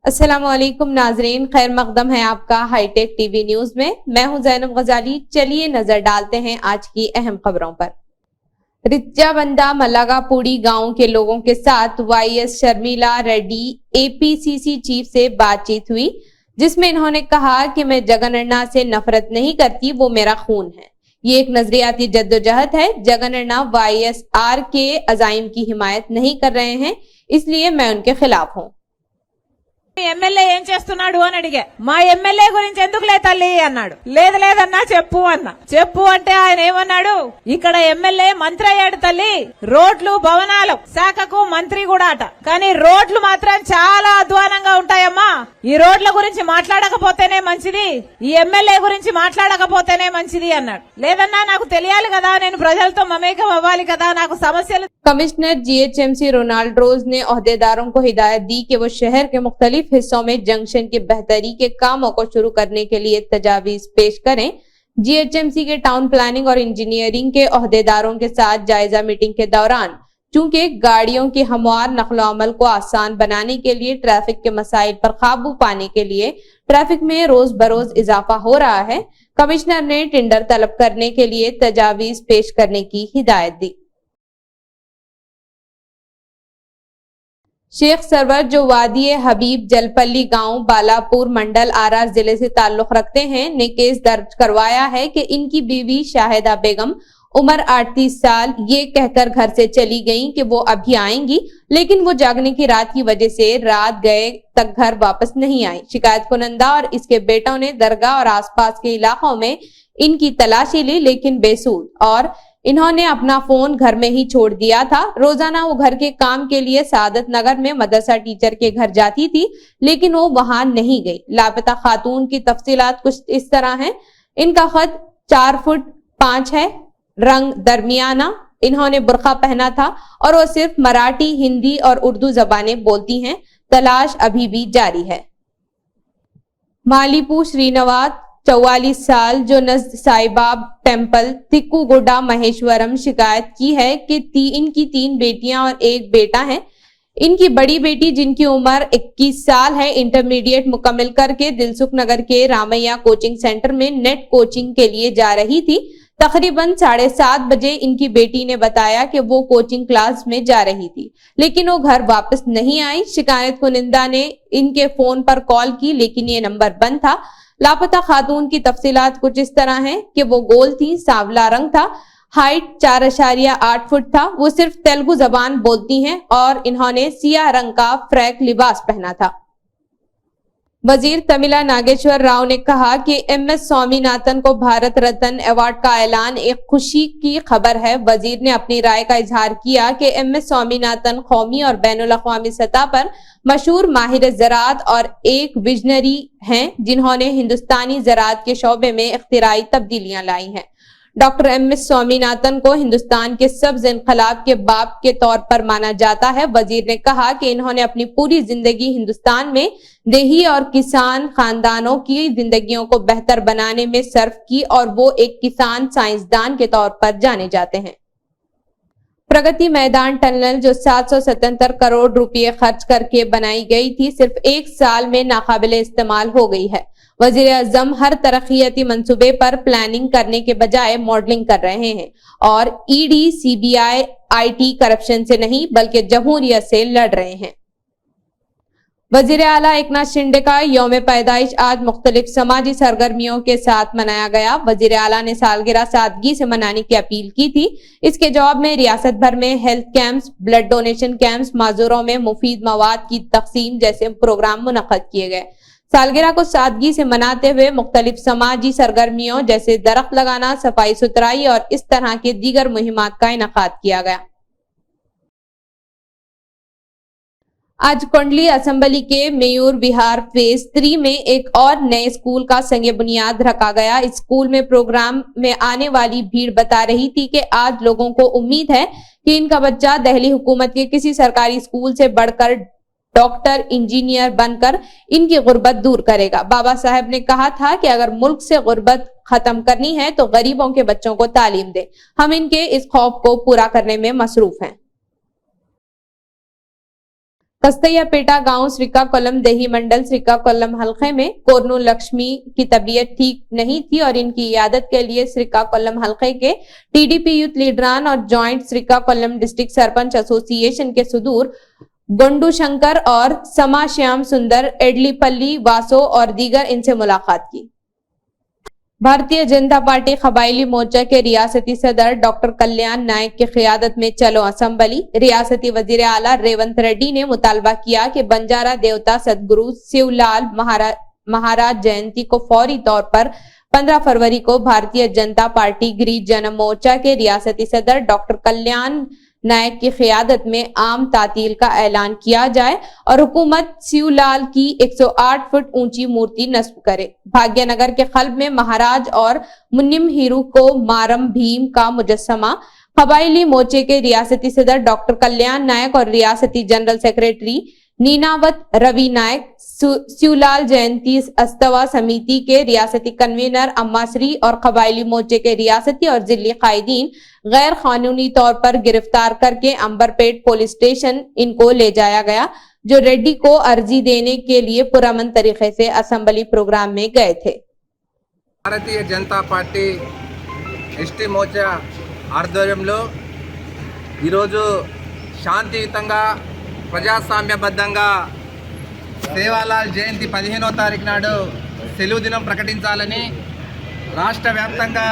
अस्सलाम वालेकुम नाजरीन, खैर मकदम है आपका हाईटेक टीवी न्यूज में। मैं हूं जैनब गजाली। चलिए नजर डालते हैं आज की अहम खबरों पर। रिच्चाबंदा मल्लागापुड़ी गांव के लोगों के साथ YS Sharmila Reddy APCC chief से बातचीत हुई, जिसमें इन्होंने कहा कि मैं जगनन्ना से नफरत नहीं करती, वो मेरा खून है। ये एक नजरियाती जद्दोजहद है। जगनन्ना वाईएसआर के अजाइम की हिमायत नहीं कर रहे हैं, इसलिए मैं उनके खिलाफ हूँ। ఎమ్మెల్యే ఏం చేస్తున్నాడు అని అడిగా. మా ఎమ్మెల్యే గురించి ఎందుకులే తల్లి అన్నాడు. లేదన్నా చెప్పు అన్నా. చెప్పు అంటే ఆయన ఏమన్నాడు, ఇక్కడ ఎమ్మెల్యే మంత్రి అయ్యాడు తల్లి, రోడ్లు భవనాలు శాఖకు మంత్రి కూడా అట, కానీ రోడ్లు మాత్రం చాలా అధ్వానంగా ఉంటాయమ్మా. ఈ రోడ్ల గురించి మాట్లాడకపోతేనే మంచిది, ఈ ఎమ్మెల్యే గురించి మాట్లాడకపోతేనే మంచిది అన్నాడు. లేదన్నా నాకు తెలియాలి కదా, నేను ప్రజలతో మమేకం అవ్వాలి కదా, నాకు సమస్యలు। कमिश्नर जीएचएमसी रोनाल्ड रोज ने ओहदेदारों को हिदायत दी कि वो शहर के मुख्तलिफ हिस्सों में जंक्शन की बेहतरी के कामों को शुरू करने के लिए तजावीज पेश करें। जीएचएमसी के टाउन प्लानिंग और इंजीनियरिंग के ओहदेदारों के साथ जायजा मीटिंग के दौरान चूंकि गाड़ियों की हमवार नकलो अमल को आसान बनाने के लिए ट्रैफिक के मसाइल पर काबू पाने के लिए ट्रैफिक में रोज बरोज इजाफा हो रहा है, कमिश्नर ने टेंडर तलब करने के लिए तजावीज पेश करने की हिदायत दी। शेख सरवर जो वादी हबीब जलपल्ली गांव बालापुर मंडल आरा जिले से ताल्लुक रखते हैं ने केस दर्ज करवाया है कि इनकी बीवी शाहिदा बेगम उम्र 38 साल ये कहकर घर से चली गईं कि वो अभी आएंगी, लेकिन वो जागने की रात की वजह से रात गए तक घर वापस नहीं आई। शिकायत कुनंदा और इसके बेटों ने दरगाह और आसपास के इलाकों में इनकी तलाशी ली, लेकिन बेसूद, और इन्होंने अपना फोन घर में ही छोड़ दिया था। रोजाना वो घर के काम के लिए सादत नगर में मदरसा टीचर के घर जाती थी, लेकिन वो वहां नहीं गई। लापता खातून की तफसीलात कुछ इस तरह हैं। इनका कद 4 फुट 5 है, रंग दरमियाना, इन्होंने बुर्का पहना था और वो सिर्फ मराठी, हिंदी और उर्दू जबानें बोलती हैं। तलाश अभी भी जारी है। मालीपू श्रीनवास 44 साल जो नज़द साईबाब टेम्पल तिक्कूगुडा महेश्वरम शिकायत की है कि इनकी 3 बेटियां और 1 बेटा है। इनकी बड़ी बेटी जिनकी उम्र 21 साल है, इंटरमीडिएट मुकम्मल करके दिलसुख नगर के रामैया कोचिंग सेंटर में नेट कोचिंग के लिए जा रही थी। तकरीबन 7:30 बजे इनकी बेटी ने बताया कि वो कोचिंग क्लास में जा रही थी, लेकिन वो घर वापस नहीं आई। शिकायत कुनिंदा ने इनके फोन पर कॉल की, लेकिन ये नंबर बंद था। लापता खातून की तफसीलात कुछ इस तरह हैं कि वो गोल थी, सांवला रंग था, हाइट 4.8 फुट था, वो सिर्फ तेलुगु जबान बोलती हैं और इन्होंने सियाह रंग का फ्रैक लिबास पहना था। वजीर तमिला नागेश्वर राव ने कहा कि एमएस स्वामीनाथन को भारत रत्न अवार्ड का ऐलान एक खुशी की खबर है। वजीर ने अपनी राय का इजहार किया कि एमएस स्वामीनाथन कौमी और बैनुल अक़वामी सतह पर मशहूर माहिर ज़राअत और एक विजनरी हैं, जिन्होंने हिंदुस्तानी ज़राअत के शोबे में इख्तिराई तब्दीलियां लाई हैं। डॉक्टर एमएस स्वामीनाथन को हिंदुस्तान के सब्ज इनकलाब के बाप के तौर पर माना जाता है। वजीर ने कहा कि इन्होंने अपनी पूरी जिंदगी हिंदुस्तान में देही और किसान खानदानों की जिंदगियों को बेहतर बनाने में सर्फ की और वो एक किसान साइंसदान के तौर पर जाने जाते हैं। प्रगति मैदान टनल जो 777 करोड़ रुपए खर्च करके बनाई गई थी, सिर्फ 1 साल में नाकाबिले इस्तेमाल हो गई है। वजीर आजम हर तरक्याती मंसूबे पर प्लानिंग करने के बजाय मॉडलिंग कर रहे हैं और ईडी, सीबीआई, आईटी करप्शन से नहीं बल्कि जमहूरियत से लड़ रहे हैं। वजीर आला एकनाथ शिंदे का यौम पैदाइश आज मुख्तलिफ समाजी सरगर्मियों के साथ मनाया गया। वजीर आला ने सालगिरह सादगी से मनाने की अपील की थी। इसके जवाब में रियासत भर में health camps, blood donation camps, माजूरों में मुफीद मवाद की तकसीम जैसे प्रोग्राम मुनक्कद किए गए। सालगिरह को सादगी से मनाते हुए मुख्तलिफ समाजी सरगर्मियों जैसे दरख्त लगाना, सफाई सुथराई और इस तरह के दीगर मुहिमात का इनेकाद किया गया। आज कोंडली असेंबली के मयूर विहार फेज 3 में एक और नए स्कूल का संग बुनियाद रखा गया। इस स्कूल में प्रोग्राम में आने वाली भीड़ बता रही थी कि आज लोगों को उम्मीद है कि इनका बच्चा दिल्ली हुकूमत के किसी सरकारी स्कूल से बढ़कर डॉक्टर, इंजीनियर बनकर इनकी गुर्बत दूर करेगा। बाबा साहब ने कहा था कि अगर मुल्क से गुर्बत खत्म करनी है तो गरीबों के बच्चों को तालीम दे। हम इनके इस खौफ को पूरा करने में मसरूफ हैं। कस्तैयापेटा गांव श्रीकाकुलम देही मंडल श्रीकाकुलम हलके में कोरनू लक्ष्मी की तबीयत ठीक नहीं थी और इनकी इयादत के लिए श्रीकाकुलम हलके के टीडीपी यूथ लीडरान और joint Srikakulam district sarpanch association के सुदूर गोंडू शंकर और समा श्याम सुंदर एडलीपल्ली वासो और दीगर इनसे मुलाकात की। भारतीय जनता पार्टी कबायली मोर्चा के रियासती सदर डॉक्टर कल्याण नायक की क़ियादत में चलो असम्बली रियासती वजीर आला रेवंत रेड्डी ने मुतालबा किया कि बंजारा देवता सदगुरु शिवलाल महाराज जयंती को फौरी तौर पर 15 फरवरी को भारतीय जनता पार्टी गिरिज जन मोर्चा के रियासती सदर डॉक्टर कल्याण नायक की क़ियादत में आम तातील का ऐलान किया जाए और हुकूमत शिवलाल की 108 फुट ऊंची मूर्ति नस्ब करे। भाग्यनगर के खल्ब में महाराज और मुन्निम हीरू को मारम भीम का मुजस्समा। कबायली मोर्चे के रियासती सदर डॉक्टर कल्याण नायक और रियासती जनरल सेक्रेटरी नीनावत रवि नायक, शिवलाल जयंती अस्तवा समिति के रियासती कन्वीनर अम्माश्री और कबायली मोर्चे के रियासती और जिली कायदीन गैर कानूनी तौर पर गिरफ्तार करके अंबरपेट पुलिस स्टेशन इनको ले जाया गया, जो रेड्डी को अर्जी देने के लिए पुरअमन तरीके से असेंबली प्रोग्राम में गए थे। भारतीय जनता पार्टी एसटी मोर्चा ఆధ్వర్యంలో ఈరోజు శాంతియుతంగా ప్రజాస్వామ్యబద్ధంగా సేవాలాల్ జయంతి 15వ తారీఖు నాడు సెలవు దినం ప్రకటించాలని రాష్ట్ర వ్యాప్తంగా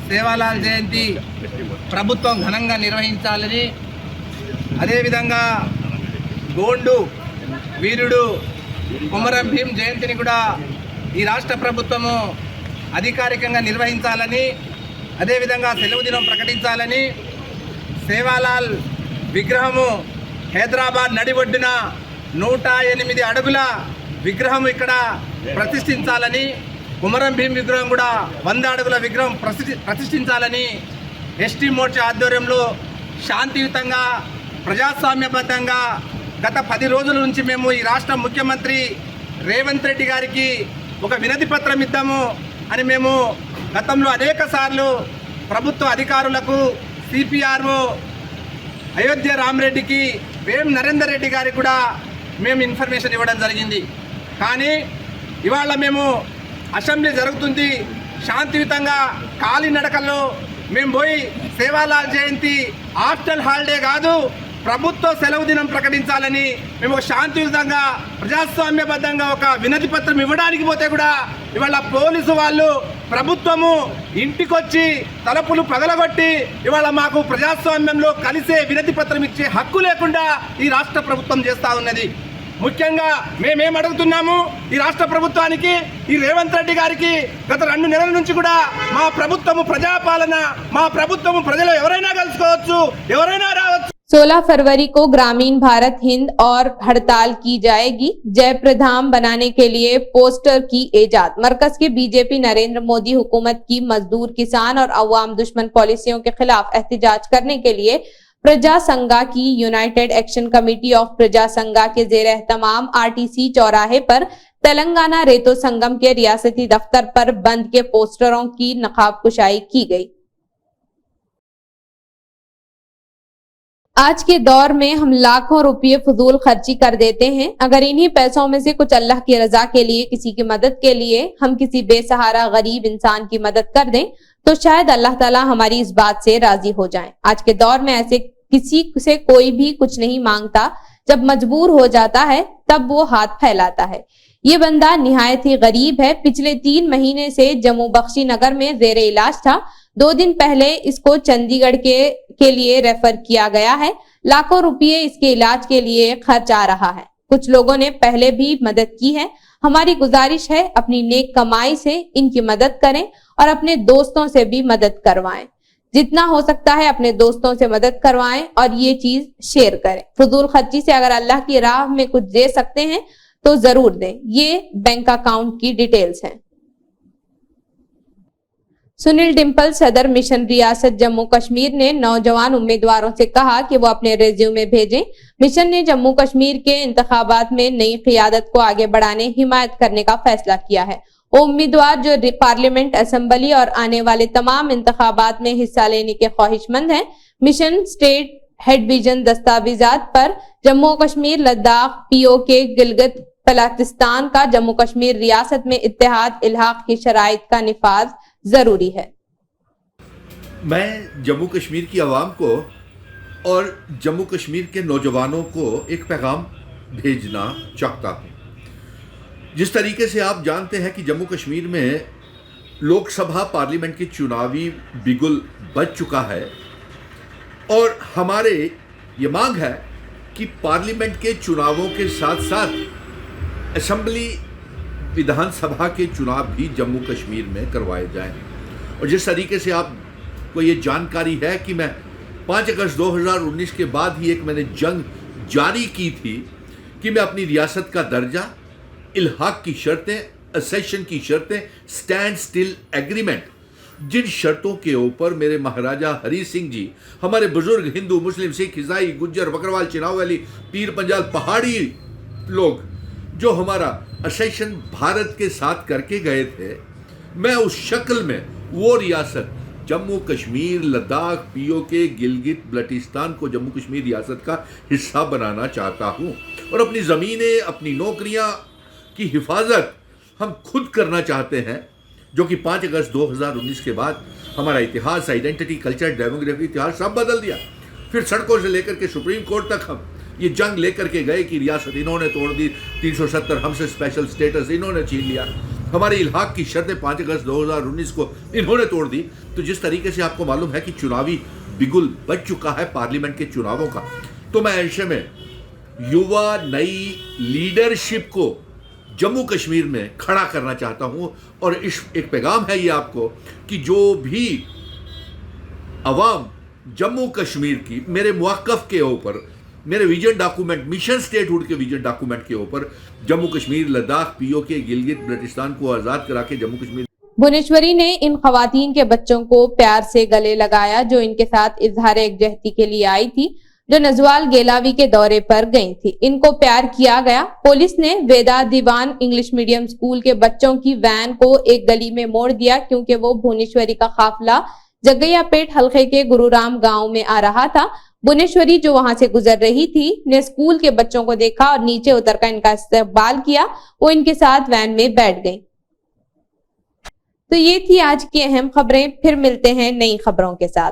సేవాలాల్ జయంతి ప్రభుత్వం ఘనంగా నిర్వహించాలని, అదేవిధంగా గోండు వీరుడు కొమరం భీం జయంతిని కూడా ఈ రాష్ట్ర ప్రభుత్వము అధికారికంగా నిర్వహించాలని, అదేవిధంగా సెలవు దినం ప్రకటించాలని, సేవాలాల్ విగ్రహము హైదరాబాద్ నడి ఒడ్డున 108 అడుగుల విగ్రహం ఇక్కడ ప్రతిష్ఠించాలని, కొమరం భీం విగ్రహం కూడా 100 అడుగుల విగ్రహం ప్రతిష్ఠించాలని ఎస్టీ మోర్చా ఆధ్వర్యంలో శాంతియుతంగా ప్రజాస్వామ్యబద్ధంగా గత 10 రోజుల నుంచి మేము ఈ రాష్ట్ర ముఖ్యమంత్రి రేవంత్ రెడ్డి గారికి ఒక వినతి పత్రం ఇద్దాము అని మేము గతంలో అనేక సార్లు ప్రభుత్వ అధికారులకు, సిపిఆర్ఓ అయోధ్య రామరెడ్డికి, వేం నరేందర్ రెడ్డి గారికి కూడా మేము ఇన్ఫర్మేషన్ ఇవ్వడం జరిగింది. కానీ ఇవాళ మేము అసెంబ్లీ జరుగుతుంది, శాంతియుతంగా కాలినడకల్లో మేము పోయి సేవాలాల్ జయంతి హాస్టల్ హాలిడే కాదు, ప్రభుత్వ సెలవు దినం ప్రకటించాలని మేము శాంతియుతంగా ప్రజాస్వామ్యబద్ధంగా ఒక వినతి పత్రం ఇవ్వడానికి పోతే కూడా ఇవాళ పోలీసు వాళ్ళు ప్రభుత్వము ఇంటికొచ్చి తలుపులు పగలగొట్టి ఇవాళ మాకు ప్రజాస్వామ్యంలో కలిసే వినతి పత్రం ఇచ్చే హక్కు లేకుండా ఈ రాష్ట్ర ప్రభుత్వం చేస్తూ ఉన్నది. ముఖ్యంగా మేమేం అడుగుతున్నాము ఈ రాష్ట్ర ప్రభుత్వానికి, ఈ రేవంత్ రెడ్డి గారికి, గత 2 నెలల నుంచి కూడా మా ప్రభుత్వము ప్రజాపాలన, మా ప్రభుత్వము ప్రజలు ఎవరైనా కలుసుకోవచ్చు, ఎవరైనా రావచ్చు। 16 फरवरी को ग्रामीण भारत हिंद और हड़ताल की जाएगी। जयप्रधाम बनाने के लिए पोस्टर की इजाद। मरकज के बीजेपी नरेंद्र मोदी हुकूमत की मजदूर, किसान और अवाम दुश्मन पॉलिसियों के खिलाफ एहतजाज करने के लिए प्रजा संघा की यूनाइटेड एक्शन कमेटी ऑफ प्रजा संघा के जेर एहतमाम आरटीसी चौराहे पर तेलंगाना रेतो संगम के रियासती दफ्तर पर बंद के पोस्टरों की नकाब कुशाई की गई। आज के दौर में हम लाखों रुपये फजूल खर्ची कर देते हैं। अगर इन्हीं पैसों में से कुछ अल्लाह की रजा के लिए, किसी की मदद के लिए, हम किसी बेसहारा गरीब इंसान की मदद कर दें तो शायद अल्लाह ताला हमारी इस बात से राजी हो जाए। आज के दौर में ऐसे किसी से कोई भी कुछ नहीं मांगता, जब मजबूर हो जाता है तब वो हाथ फैलाता है। ये बंदा निहायत ही गरीब है। पिछले 3 महीने से जम्मू बख्शी नगर में जेर इलाज था। 2 दिन पहले इसको चंडीगढ़ के लिए रेफर किया गया है। लाखों रुपये इसके इलाज के लिए खर्च आ रहा है। कुछ लोगों ने पहले भी मदद की है। हमारी गुजारिश है अपनी नेक कमाई से इनकी मदद करें और अपने दोस्तों से भी मदद करवाएं। जितना हो सकता है अपने दोस्तों से मदद करवाएं और ये चीज शेयर करें। फजूल खर्ची से अगर अल्लाह की राह में कुछ दे सकते हैं तो जरूर दें। ये बैंक अकाउंट की डिटेल्स हैं। सुनील डिम्पल सदर मिशन रियासत जम्मू कश्मीर ने नौजवान उम्मीदवारों से कहा कि वो अपने रेज्यूमे भेजें। मिशन ने जम्मू कश्मीर के इंतखाबात में नई क़ियादत को आगे बढ़ाने, हिमायत करने का फैसला किया है। वो उम्मीदवार जो पार्लियामेंट, असेंबली और आने वाले तमाम इंतखाबात में हिस्सा लेने के ख्वाहिशमंद हैं, मिशन स्टेट हेड विजन दस्तावेजात पर जम्मू कश्मीर लद्दाख POK गिलगित बल्तिस्तान का जम्मू कश्मीर रियासत में इत्तेहाद इल्हाक की शराइत का निफाज जरूरी है। मैं जम्मू कश्मीर की आवाम को और जम्मू कश्मीर के नौजवानों को एक पैगाम भेजना चाहता हूँ। जिस तरीके से आप जानते हैं कि जम्मू कश्मीर में लोकसभा पार्लियामेंट की चुनावी बिगुल बज चुका है और हमारे ये मांग है कि पार्लियामेंट के चुनावों के साथ साथ असेंबली विधानसभा के चुनाव भी जम्मू कश्मीर में करवाए जाएं। और जिस तरीके से आपको ये जानकारी है कि मैं 5 अगस्त 2019 के बाद ही एक मैंने जंग जारी की थी कि मैं अपनी रियासत का दर्जा, इल्हाक की शर्तें, असेशन की शर्तें, स्टैंड स्टिल एग्रीमेंट, जिन शर्तों के ऊपर मेरे महाराजा हरी सिंह जी, हमारे बुजुर्ग हिंदू, मुस्लिम, सिख, ईसाई, गुज्जर, बकरवाल, चिनावली, पीर पंजाल, पहाड़ी लोग जो हमारा असेशन भारत के साथ करके गए थे, मैं उस शक्ल में वो रियासत जम्मू कश्मीर, लद्दाख, POK गिलगित बल्तिस्तान को जम्मू कश्मीर रियासत का हिस्सा बनाना चाहता हूँ और अपनी ज़मीनें, अपनी नौकरियाँ की हिफाजत हम खुद करना चाहते हैं, जो कि 5 अगस्त 2019 के बाद हमारा इतिहास, आइडेंटिटी, कल्चर, डेमोग्राफी, इतिहास सब बदल दिया। फिर सड़कों से लेकर के सुप्रीम कोर्ट तक हम ये जंग लेकर के गए कि रियासत इन्होंने तोड़ दी, 370 हमसे स्पेशल स्टेटस इन्होंने छीन लिया, हमारी इल्हाक की शर्तें 5 अगस्त 2019 को इन्होंने तोड़ दी। तो जिस तरीके से आपको मालूम है कि चुनावी बिगुल बज चुका है पार्लियामेंट के चुनावों का, तो मैं ऐसे में युवा नई लीडरशिप को जम्मू कश्मीर में खड़ा करना चाहता हूं और इस एक पैगाम है ये आपको कि जो भी अवाम जम्मू कश्मीर की मेरे मुआक्कफ के ऊपर, मेरे विजन डॉक्यूमेंट, मिशन स्टेटहुड के विजन डॉक्यूमेंट के ऊपर जम्मू कश्मीर, लद्दाख, POK गिलगित बल्तिस्तान को आज़ाद करा के जम्मू कश्मीर। भुवनेश्वरी ने इन खवातीन के बच्चों को प्यार से गले लगाया जो इनके साथ इजहार एकजहती के लिए आई थी, जो नजवाल गेलावी के दौरे पर गई थी। इनको प्यार किया गया। पुलिस ने वेदा दीवान इंग्लिश मीडियम स्कूल के बच्चों की वैन को एक गली में मोड़ दिया क्योंकि वो भुवनेश्वरी का काफिला जगैयापेट हल्के के गुरुराम गांव में आ रहा था। भुवनेश्वरी जो वहां से गुजर रही थी ने स्कूल के बच्चों को देखा और नीचे उतरकर इनका इस्तकबाल किया। वो इनके साथ वैन में बैठ गई। तो ये थी आज की अहम खबरें। फिर मिलते हैं नई खबरों के साथ।